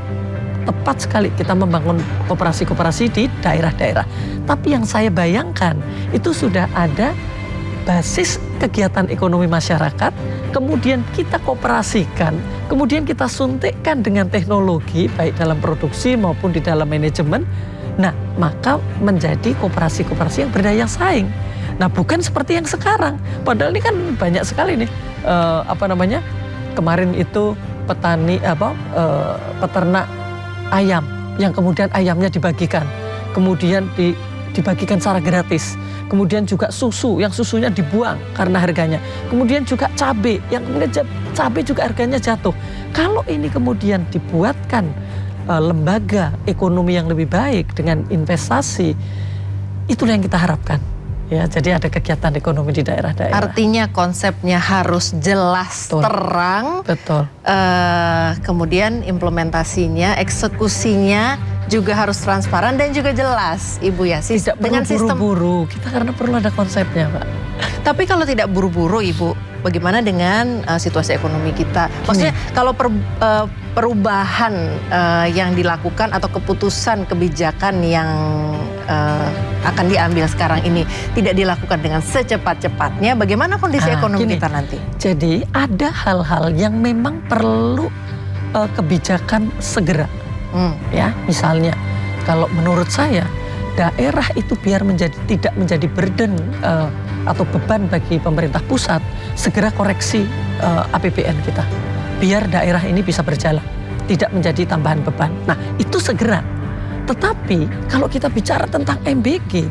tepat sekali kita membangun koperasi-koperasi di daerah-daerah. Tapi yang saya bayangkan itu sudah ada basis kegiatan ekonomi masyarakat, kemudian kita kooperasikan, kemudian kita suntikkan dengan teknologi baik dalam produksi maupun di dalam manajemen. Nah, maka menjadi koperasi-koperasi yang berdaya saing. Nah, bukan seperti yang sekarang. Padahal ini kan banyak sekali nih kemarin itu peternak ayam yang kemudian ayamnya dibagikan, kemudian dibagikan secara gratis. Kemudian juga susu yang susunya dibuang karena harganya. Kemudian juga cabai yang kemudian cabai juga harganya jatuh. Kalau ini kemudian dibuatkan lembaga ekonomi yang lebih baik dengan investasi, itulah yang kita harapkan. Ya, jadi ada kegiatan ekonomi di daerah-daerah. Artinya konsepnya harus jelas, terang. Betul. Kemudian implementasinya, eksekusinya juga harus transparan dan juga jelas, Ibu ya. Tidak Dengan sistem. buru-buru, kita karena perlu ada konsepnya, Pak. Tapi kalau tidak buru-buru, Ibu, bagaimana dengan situasi ekonomi kita? Maksudnya kalau perubahan yang dilakukan atau keputusan kebijakan yang akan diambil sekarang ini tidak dilakukan dengan secepat-cepatnya, bagaimana kondisi ekonomi kita nanti? Jadi ada hal-hal yang memang perlu kebijakan segera. Ya, misalnya kalau menurut saya daerah itu biar tidak menjadi burden atau beban bagi pemerintah pusat, segera koreksi APBN kita. Biar daerah ini bisa berjalan, tidak menjadi tambahan beban. Nah, itu segera. Tetapi kalau kita bicara tentang MBG,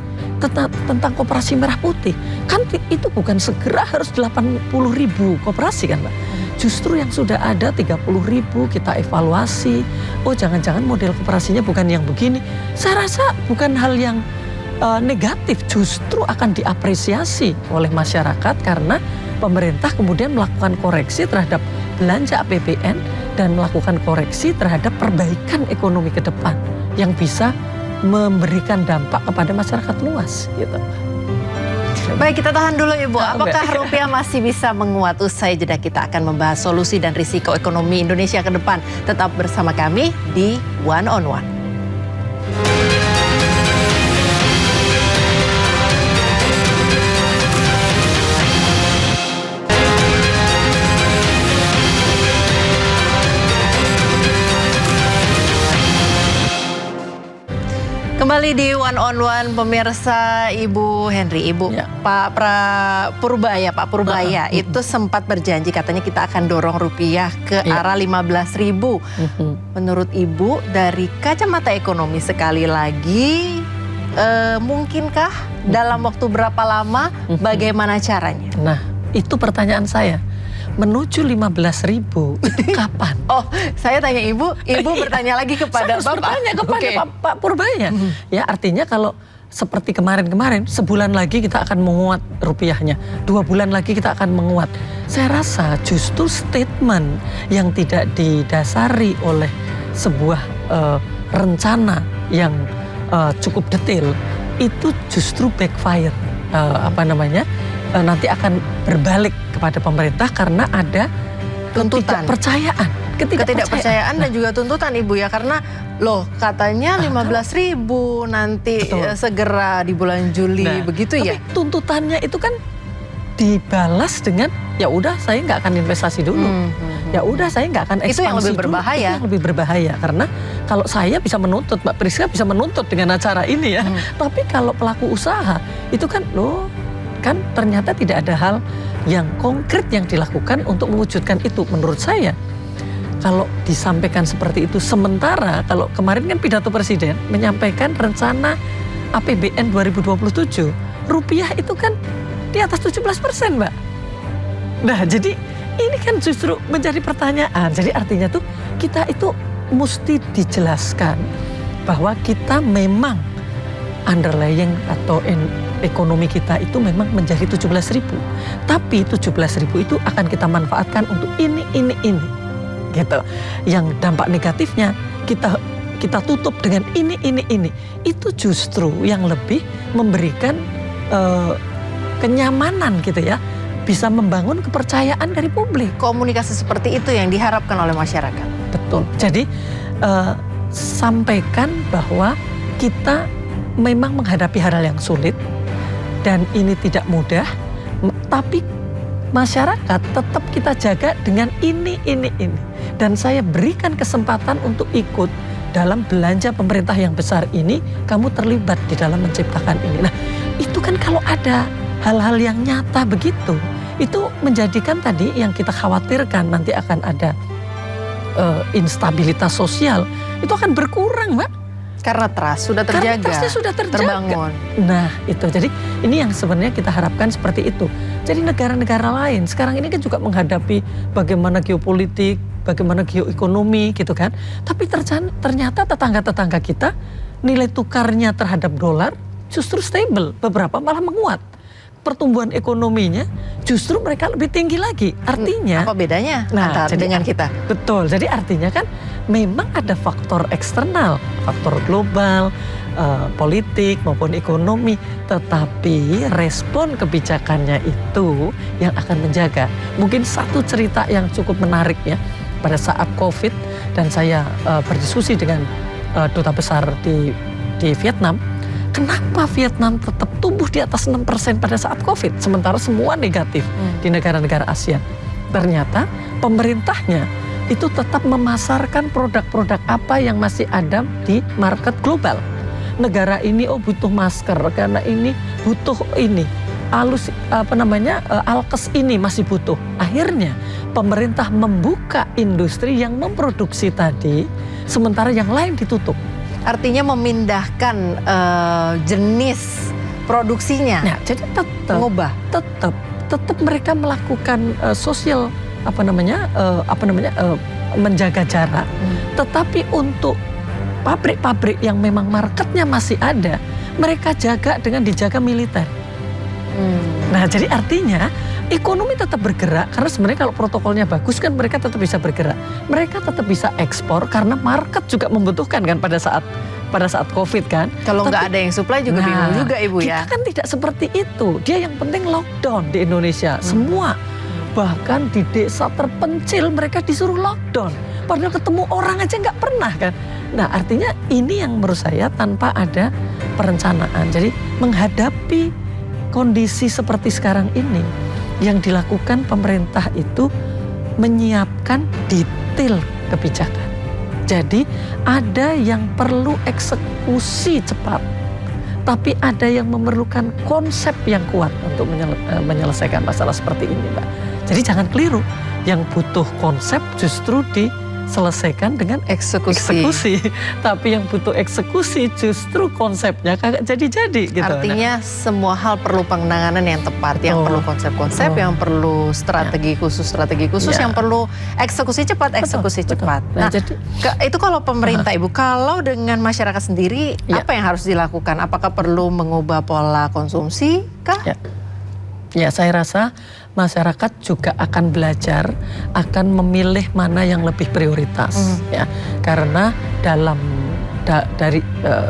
tentang koperasi merah putih, kan itu bukan segera harus 80.000 koperasi kan, Mbak? Justru yang sudah ada 30.000 kita evaluasi. Oh, jangan-jangan model koperasinya bukan yang begini. Saya rasa bukan hal yang negatif, justru akan diapresiasi oleh masyarakat karena pemerintah kemudian melakukan koreksi terhadap belanja APBN dan melakukan koreksi terhadap perbaikan ekonomi ke depan yang bisa memberikan dampak kepada masyarakat luas gitu. Baik, kita tahan dulu Ibu. Apakah rupiah masih bisa menguat? Usai jeda kita akan membahas solusi dan risiko ekonomi Indonesia ke depan. Tetap bersama kami di One on One. Kembali di One on One, pemirsa. Ibu Henry, Ibu ya. Pak Purbaya itu sempat berjanji katanya kita akan dorong rupiah ke arah 15.000. Menurut Ibu dari kacamata ekonomi sekali lagi, mungkinkah dalam waktu berapa lama? Bagaimana caranya? Nah, itu pertanyaan saya. Menuju 15.000 itu kapan? Oh, saya tanya Ibu bertanya lagi kepada Bapak. Bertanya kepada Pak Purbaya. Ya, artinya kalau seperti kemarin-kemarin, sebulan lagi kita akan menguat rupiahnya, 2 bulan lagi kita akan menguat. Saya rasa justru statement yang tidak didasari oleh sebuah rencana yang cukup detail itu justru backfire, nanti akan berbalik kepada pemerintah karena ada tuntutan, ketidakpercayaan dan juga tuntutan Ibu ya, karena loh katanya 15.000 nanti segera di bulan Juli, begitu ya. Tuntutannya itu kan dibalas dengan ya udah saya nggak akan investasi dulu, ya udah saya nggak akan ekspansi. Itu yang lebih berbahaya. Itu yang lebih berbahaya karena kalau saya bisa menuntut, Mbak Priska bisa menuntut dengan acara ini ya, tapi kalau pelaku usaha itu kan kan ternyata tidak ada hal yang konkret yang dilakukan untuk mewujudkan itu. Menurut saya kalau disampaikan seperti itu, sementara kalau kemarin kan pidato Presiden menyampaikan rencana APBN 2027, rupiah itu kan di atas 17%, Mbak. Nah, jadi ini kan justru menjadi pertanyaan. Jadi artinya tuh kita itu mesti dijelaskan bahwa kita memang underlying atau ekonomi kita itu memang menjadi 17.000. Tapi 17.000 itu akan kita manfaatkan untuk ini gitu. Yang dampak negatifnya kita tutup dengan ini. Itu justru yang lebih memberikan kenyamanan gitu ya. Bisa membangun kepercayaan dari publik. Komunikasi seperti itu yang diharapkan oleh masyarakat. Betul. Jadi sampaikan bahwa kita memang menghadapi hal-hal yang sulit dan ini tidak mudah, tapi masyarakat tetap kita jaga dengan ini. Dan saya berikan kesempatan untuk ikut dalam belanja pemerintah yang besar ini, kamu terlibat di dalam menciptakan ini. Nah, itu kan kalau ada hal-hal yang nyata begitu, itu menjadikan tadi yang kita khawatirkan nanti akan ada instabilitas sosial, itu akan berkurang, Mbak. Karena trust sudah terjaga, karena trustnya sudah terbangun. Nah itu, jadi ini yang sebenarnya kita harapkan seperti itu. Jadi negara-negara lain sekarang ini kan juga menghadapi bagaimana geopolitik, bagaimana geoekonomi gitu kan. Tapi ternyata tetangga-tetangga kita nilai tukarnya terhadap dolar justru stable, beberapa malah menguat. Pertumbuhan ekonominya justru mereka lebih tinggi lagi. Artinya apa bedanya antara dengan kita? Betul. Jadi artinya kan memang ada faktor eksternal, faktor global, politik maupun ekonomi, tetapi respon kebijakannya itu yang akan menjaga. Mungkin satu cerita yang cukup menarik ya, pada saat COVID dan saya berdiskusi dengan duta besar di Vietnam, kenapa Vietnam tetap tumbuh di atas 6% pada saat COVID, sementara semua negatif di negara-negara ASEAN. Ternyata pemerintahnya itu tetap memasarkan produk-produk apa yang masih ada di market global. Negara ini butuh masker, karena ini butuh ini, alkes ini masih butuh. Akhirnya pemerintah membuka industri yang memproduksi tadi, sementara yang lain ditutup. Artinya memindahkan jenis produksinya. Nah, jadi tetap mereka melakukan sosial menjaga jarak. Tetapi untuk pabrik-pabrik yang memang marketnya masih ada, mereka jaga dengan dijaga militer. Nah, jadi artinya ekonomi tetap bergerak, karena sebenarnya kalau protokolnya bagus kan mereka tetap bisa bergerak. Mereka tetap bisa ekspor karena market juga membutuhkan kan pada saat COVID kan. Kalau nggak ada yang supply juga bingung juga Ibu ya. Kita kan tidak seperti itu. Dia yang penting lockdown di Indonesia. Semua. Bahkan di desa terpencil mereka disuruh lockdown. Padahal ketemu orang aja nggak pernah kan. Nah, artinya ini yang menurut saya tanpa ada perencanaan. Jadi menghadapi kondisi seperti sekarang ini, yang dilakukan pemerintah itu menyiapkan detail kebijakan. Jadi ada yang perlu eksekusi cepat, tapi ada yang memerlukan konsep yang kuat untuk menyelesaikan masalah seperti ini, Mbak. Jadi jangan keliru, yang butuh konsep justru diselesaikan dengan eksekusi. Tapi yang butuh eksekusi justru konsepnya kagak jadi-jadi gitu. Artinya semua hal perlu penanganan yang tepat, yang perlu konsep-konsep, yang perlu strategi khusus, yang perlu eksekusi cepat. Nah, jadi itu kalau pemerintah Ibu, kalau dengan masyarakat sendiri apa yang harus dilakukan? Apakah perlu mengubah pola konsumsi kah? Ya, saya rasa masyarakat juga akan belajar, akan memilih mana yang lebih prioritas, ya. Karena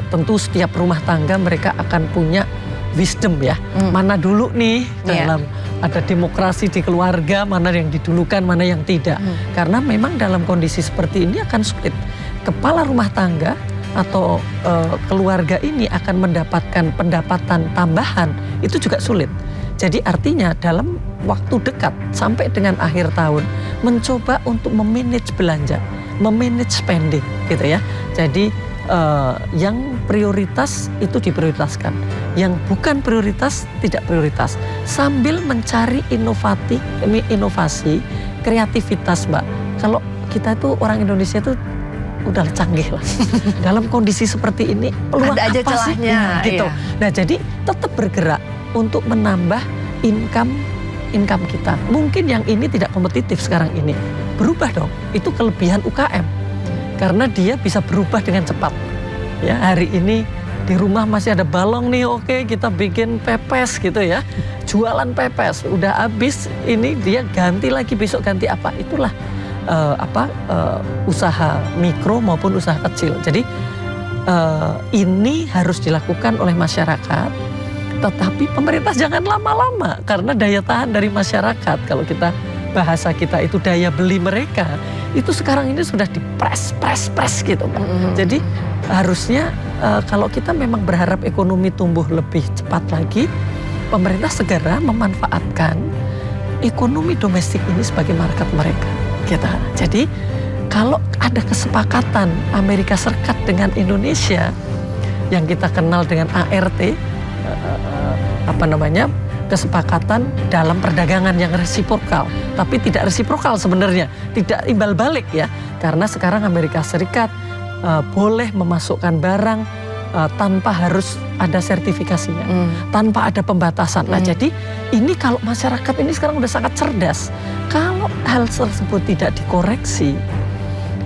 tentu setiap rumah tangga mereka akan punya wisdom ya. Mana dulu nih dalam ada demokrasi di keluarga, mana yang didulukan, mana yang tidak. Karena memang dalam kondisi seperti ini akan sulit. Kepala rumah tangga atau keluarga ini akan mendapatkan pendapatan tambahan, itu juga sulit. Jadi artinya dalam waktu dekat sampai dengan akhir tahun mencoba untuk memanage belanja, memanage spending gitu ya. Jadi yang prioritas itu diprioritaskan, yang bukan prioritas tidak prioritas, sambil mencari inovasi, kreativitas, Mbak. Kalau kita itu orang Indonesia itu udah canggih lah. Dalam kondisi seperti ini peluang ada aja apa celahnya, sih? Gitu. Nah, jadi tetap bergerak untuk menambah income kita. Mungkin yang ini tidak kompetitif sekarang ini. Berubah dong. Itu kelebihan UKM. Karena dia bisa berubah dengan cepat. Ya, hari ini di rumah masih ada balong nih, oke, kita bikin pepes gitu ya. Jualan pepes, udah habis, ini dia ganti lagi, besok ganti apa. Itulah usaha mikro maupun usaha kecil. Jadi ini harus dilakukan oleh masyarakat. Tetapi pemerintah jangan lama-lama, karena daya tahan dari masyarakat, kalau bahasa kita itu daya beli mereka, itu sekarang ini sudah dipres gitu, Pak. Jadi harusnya kalau kita memang berharap ekonomi tumbuh lebih cepat lagi, pemerintah segera memanfaatkan ekonomi domestik ini sebagai market mereka. Gitu. Jadi kalau ada kesepakatan Amerika Serikat dengan Indonesia, yang kita kenal dengan ART, kesepakatan dalam perdagangan yang resiprokal, tapi tidak resiprokal sebenarnya, tidak imbal balik ya, karena sekarang Amerika Serikat boleh memasukkan barang tanpa harus ada sertifikasinya, tanpa ada pembatasan. Nah, jadi ini kalau masyarakat ini sekarang udah sangat cerdas, kalau hal tersebut tidak dikoreksi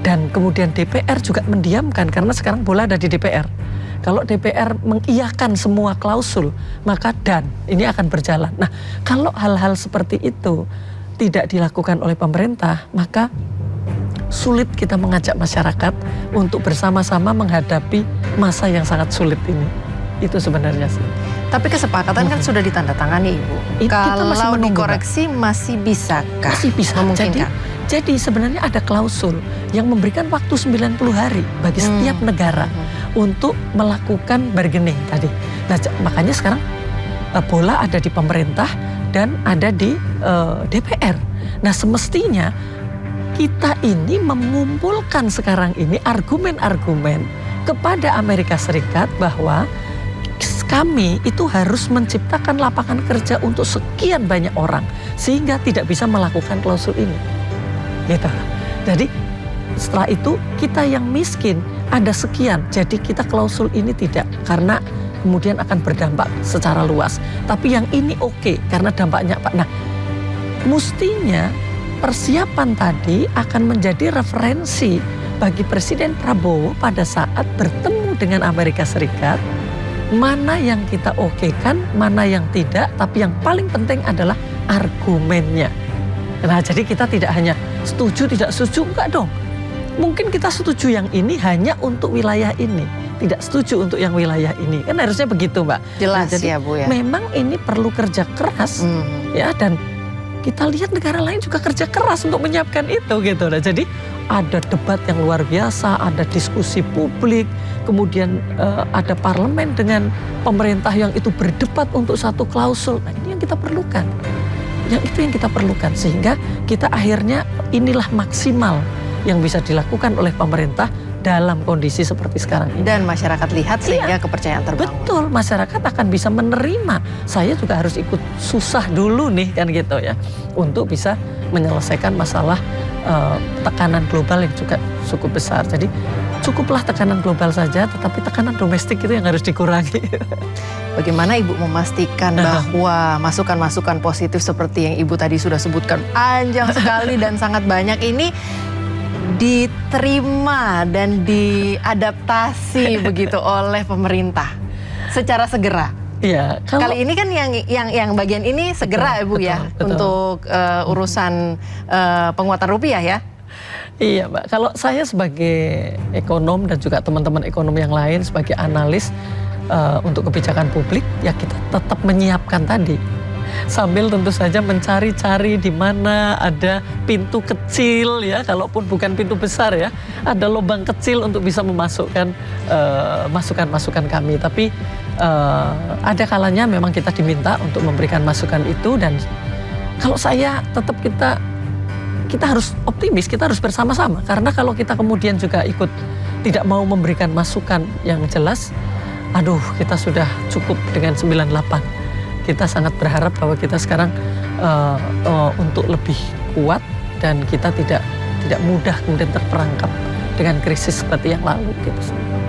dan kemudian DPR juga mendiamkan, karena sekarang bola ada di DPR. Kalau DPR mengiyakan semua klausul, maka ini akan berjalan. Nah, kalau hal-hal seperti itu tidak dilakukan oleh pemerintah, maka sulit kita mengajak masyarakat untuk bersama-sama menghadapi masa yang sangat sulit ini. Itu sebenarnya sih. Tapi kesepakatan kan sudah ditandatangani, Ibu. Kita masih Kalau menunggu, dikoreksi masih bisakah? Masih bisa. Memungkinkan? Jadi sebenarnya ada klausul yang memberikan waktu 90 hari bagi setiap negara untuk melakukan bargaining tadi. Nah, makanya sekarang bola ada di pemerintah dan ada di DPR. Nah, semestinya kita ini mengumpulkan sekarang ini argumen-argumen kepada Amerika Serikat bahwa kami itu harus menciptakan lapangan kerja untuk sekian banyak orang sehingga tidak bisa melakukan klausul ini. Gitu. Jadi setelah itu kita yang miskin ada sekian, jadi kita klausul ini tidak karena kemudian akan berdampak secara luas. Tapi yang ini oke karena dampaknya Pak. Nah, mestinya persiapan tadi akan menjadi referensi bagi Presiden Prabowo pada saat bertemu dengan Amerika Serikat. Mana yang kita okekan, mana yang tidak, tapi yang paling penting adalah argumennya. Nah, jadi kita tidak hanya setuju, tidak setuju, enggak dong. Mungkin kita setuju yang ini hanya untuk wilayah ini, tidak setuju untuk yang wilayah ini. Kan harusnya begitu, Mbak. Jelas nah, jadi ya, Bu ya. Memang ini perlu kerja keras, ya, dan kita lihat negara lain juga kerja keras untuk menyiapkan itu, gitu. Nah, jadi ada debat yang luar biasa, ada diskusi publik, kemudian ada parlemen dengan pemerintah yang itu berdebat untuk satu klausul. Nah, ini yang kita perlukan. Yang itu yang kita perlukan sehingga kita akhirnya inilah maksimal yang bisa dilakukan oleh pemerintah dalam kondisi seperti sekarang ini. Dan masyarakat lihat sehingga kepercayaan terbangun. Betul, masyarakat akan bisa menerima. Saya juga harus ikut susah dulu nih kan gitu ya, untuk bisa menyelesaikan masalah tekanan global yang juga cukup besar. Jadi cukuplah tekanan global saja, tetapi tekanan domestik itu yang harus dikurangi. Bagaimana Ibu memastikan bahwa masukan-masukan positif seperti yang Ibu tadi sudah sebutkan panjang sekali dan sangat banyak ini diterima dan diadaptasi begitu oleh pemerintah secara segera? Iya, kali ini kan yang bagian ini segera betul, Ibu ya, betul. untuk urusan penguatan rupiah ya. Iya Mbak, kalau saya sebagai ekonom dan juga teman-teman ekonom yang lain sebagai analis untuk kebijakan publik, ya kita tetap menyiapkan tadi. Sambil tentu saja mencari-cari di mana ada pintu kecil ya, kalaupun bukan pintu besar ya, ada lubang kecil untuk bisa memasukkan masukan-masukan kami. Tapi ada kalanya memang kita diminta untuk memberikan masukan itu, dan kalau saya tetap kita harus optimis, kita harus bersama-sama. Karena kalau kita kemudian juga ikut tidak mau memberikan masukan yang jelas, aduh kita sudah cukup dengan 98. Kita sangat berharap bahwa kita sekarang untuk lebih kuat dan kita tidak mudah kemudian terperangkap dengan krisis seperti yang lalu gitu.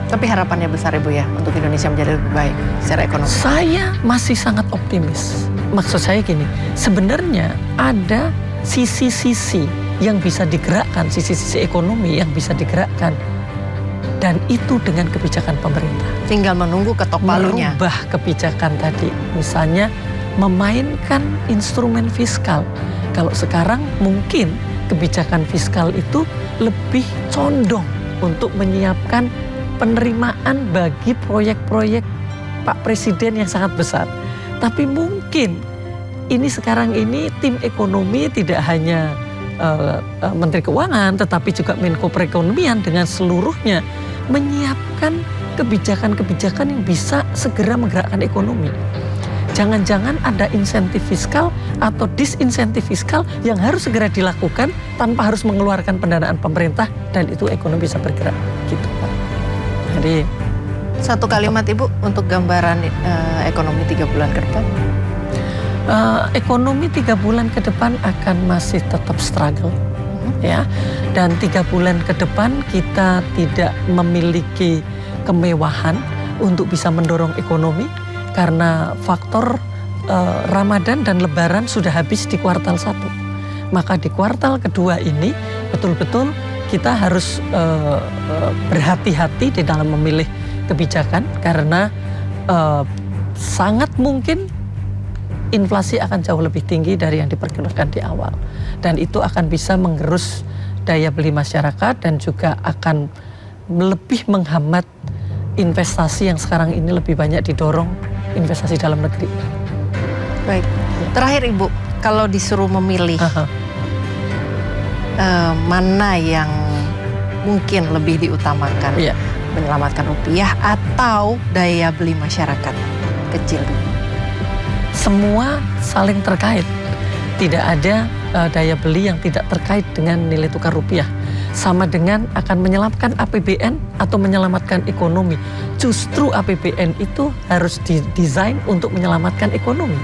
Tapi harapannya besar Ibu ya untuk Indonesia menjadi lebih baik secara ekonomi. Saya masih sangat optimis. Maksud saya gini, sebenarnya ada sisi-sisi yang bisa digerakkan, sisi-sisi ekonomi yang bisa digerakkan. Dan itu dengan kebijakan pemerintah. Tinggal menunggu ketok palunya. Merubah kebijakan tadi. Misalnya memainkan instrumen fiskal. Kalau sekarang mungkin kebijakan fiskal itu lebih condong untuk menyiapkan penerimaan bagi proyek-proyek Pak Presiden yang sangat besar. Tapi mungkin ini sekarang ini tim ekonomi tidak hanya Menteri Keuangan tetapi juga Menko Perekonomian dengan seluruhnya menyiapkan kebijakan-kebijakan yang bisa segera menggerakkan ekonomi. Jangan-jangan ada insentif fiskal atau disinsentif fiskal yang harus segera dilakukan tanpa harus mengeluarkan pendanaan pemerintah, dan itu ekonomi bisa bergerak gitu Pak. Jadi satu kalimat Ibu untuk gambaran ekonomi 3 bulan ke depan. Ekonomi 3 bulan ke depan akan masih tetap struggle ya, dan 3 bulan ke depan kita tidak memiliki kemewahan untuk bisa mendorong ekonomi karena faktor Ramadan dan Lebaran sudah habis di kuartal 1. Maka di kuartal kedua ini betul-betul kita harus berhati-hati di dalam memilih kebijakan karena sangat mungkin inflasi akan jauh lebih tinggi dari yang diperkirakan di awal. Dan itu akan bisa menggerus daya beli masyarakat dan juga akan lebih menghambat investasi yang sekarang ini lebih banyak didorong investasi dalam negeri. Baik, terakhir Ibu, kalau disuruh memilih mana yang mungkin lebih diutamakan, menyelamatkan rupiah atau daya beli masyarakat kecil? Semua saling terkait. Tidak ada daya beli yang tidak terkait dengan nilai tukar rupiah. Sama dengan akan menyelamatkan APBN atau menyelamatkan ekonomi. Justru APBN itu harus didesain untuk menyelamatkan ekonomi.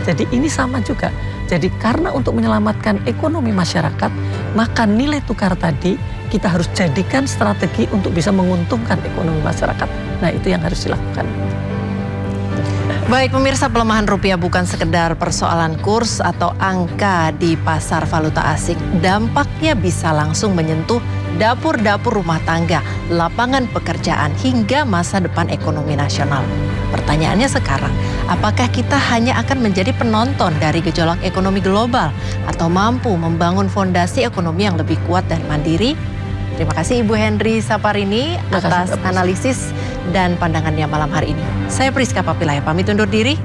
Jadi ini sama juga. Jadi karena untuk menyelamatkan ekonomi masyarakat, maka nilai tukar tadi kita harus jadikan strategi untuk bisa menguntungkan ekonomi masyarakat. Nah, itu yang harus dilakukan. Baik pemirsa, pelemahan rupiah bukan sekedar persoalan kurs atau angka di pasar valuta asing. Dampaknya bisa langsung menyentuh dapur-dapur rumah tangga, lapangan pekerjaan, hingga masa depan ekonomi nasional. Pertanyaannya sekarang, apakah kita hanya akan menjadi penonton dari gejolak ekonomi global atau mampu membangun fondasi ekonomi yang lebih kuat dan mandiri? Terima kasih Ibu Henry Saparini atas analisis dan pandangannya malam hari ini. Saya Priska Papilaya pamit undur diri.